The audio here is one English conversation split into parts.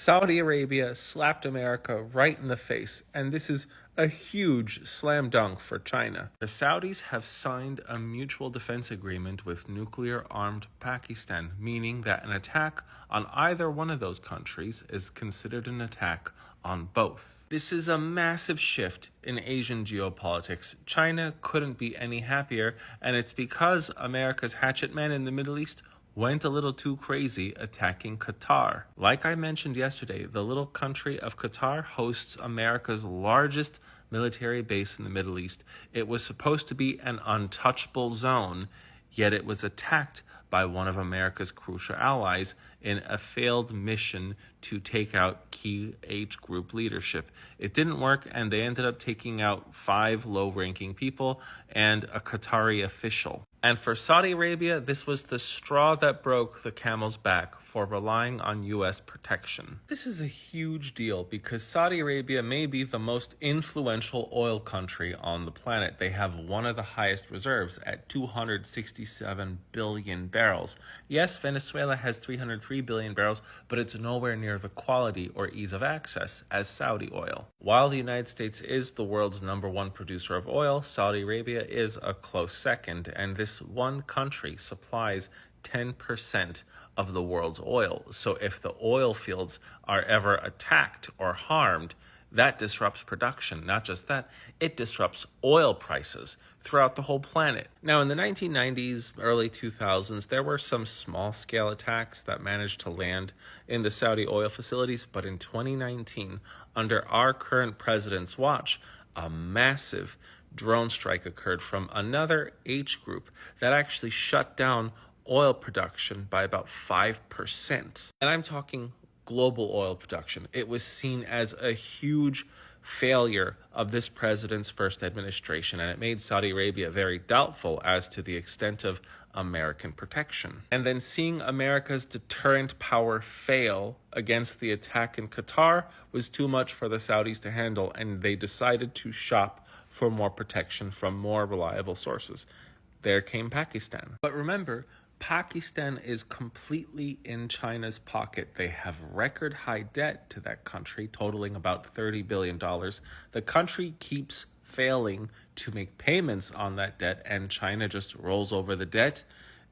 Saudi Arabia slapped America right in the face, and this is a huge slam dunk for China. The Saudis have signed a mutual defense agreement with nuclear-armed Pakistan, meaning that an attack on either one of those countries is considered an attack on both. This is a massive shift in Asian geopolitics. China couldn't be any happier, and it's because America's hatchet man in the Middle East went a little too crazy attacking Qatar. Like I mentioned yesterday, the little country of Qatar hosts America's largest military base in the Middle East. It was supposed to be an untouchable zone, yet it was attacked by one of America's crucial allies in a failed mission to take out key H group leadership. It didn't work, and they ended up taking out 5 low-ranking people and a Qatari official. And for Saudi Arabia, this was the straw that broke the camel's back for relying on U.S. protection. This is a huge deal because Saudi Arabia may be the most influential oil country on the planet. They have one of the highest reserves at 267 billion barrels. Yes, Venezuela has 303 billion barrels, but it's nowhere near the quality or ease of access as Saudi oil. While the United States is the world's #1 producer of oil, Saudi Arabia is a close second, and this one country supplies 10% of the world's oil. So if the oil fields are ever attacked or harmed, that disrupts production. Not just that, it disrupts oil prices throughout the whole planet. Now, in the 1990s, early 2000s, there were some small-scale attacks that managed to land in the Saudi oil facilities, but in 2019, under our current president's watch, a massive drone strike occurred from another H group that actually shut down oil production by about 5%. And I'm talking global oil production. It was seen as a huge failure of this president's first administration, and it made Saudi Arabia very doubtful as to the extent of American protection. And then seeing America's deterrent power fail against the attack in Qatar was too much for the Saudis to handle, and they decided to shop for more protection from more reliable sources. There came Pakistan. But remember, Pakistan is completely in China's pocket. They have record high debt to that country, totaling about $30 billion. The country keeps failing to make payments on that debt, and China just rolls over the debt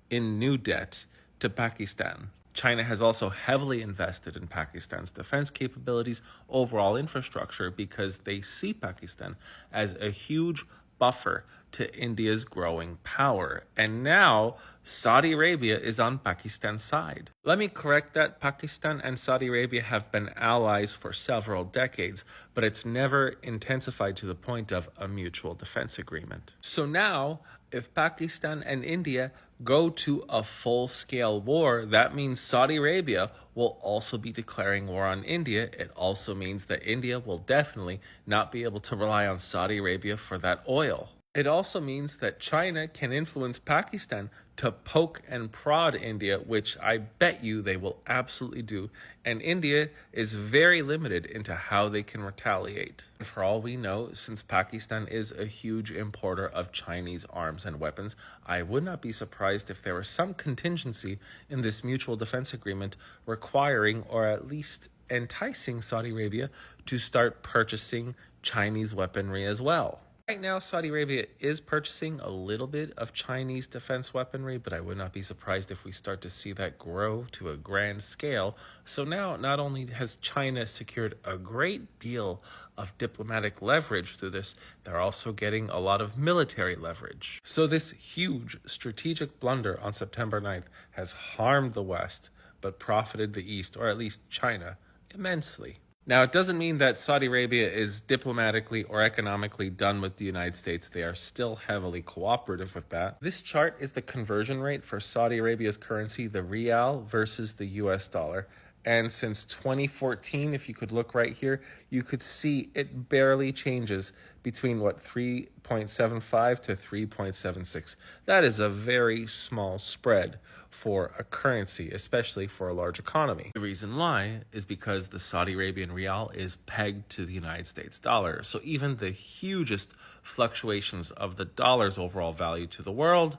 in new debt to Pakistan. China has also heavily invested in Pakistan's defense capabilities, overall infrastructure, because they see Pakistan as a huge buffer to India's growing power. And now Saudi Arabia is on Pakistan's side. Let me correct that. Pakistan and Saudi Arabia have been allies for several decades, but it's never intensified to the point of a mutual defense agreement. So now, if Pakistan and India go to a full-scale war, that means Saudi Arabia will also be declaring war on India. It also means that India will definitely not be able to rely on Saudi Arabia for that oil. It also means that China can influence Pakistan to poke and prod India, which I bet you they will absolutely do. And India is very limited into how they can retaliate. And for all we know, since Pakistan is a huge importer of Chinese arms and weapons, I would not be surprised if there was some contingency in this mutual defense agreement requiring, or at least enticing, Saudi Arabia to start purchasing Chinese weaponry as well. Right now, Saudi Arabia is purchasing a little bit of Chinese defense weaponry, but I would not be surprised if we start to see that grow to a grand scale. So now, not only has China secured a great deal of diplomatic leverage through this, they're also getting a lot of military leverage. So this huge strategic blunder on September 9th has harmed the West, but profited the East, or at least China, immensely. Now, it doesn't mean that Saudi Arabia is diplomatically or economically done with the United States. They are still heavily cooperative with that. This chart is the conversion rate for Saudi Arabia's currency, the rial, versus the US dollar. And since 2014, if you could look right here, you could see it barely changes between 3.75 to 3.76. That is a very small spread for a currency, especially for a large economy. The reason why is because the Saudi Arabian rial is pegged to the United States dollar. So even the hugest fluctuations of the dollar's overall value to the world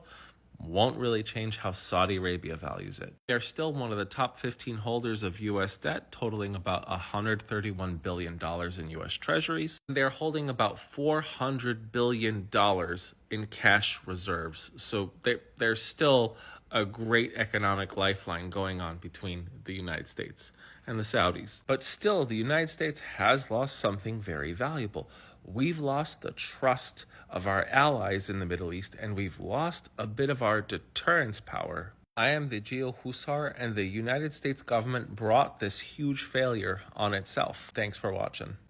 won't really change how Saudi Arabia values it. They're still one of the top 15 holders of U.S. debt, totaling about $131 billion in U.S. treasuries. They're holding about $400 billion in cash reserves. So there's still a great economic lifeline going on between the United States and the Saudis. But still, the United States has lost something very valuable. We've lost the trust of our allies in the Middle East, and we've lost a bit of our deterrence power. I am the Geo Hussar, and the United States government brought this huge failure on itself. Thanks for watching.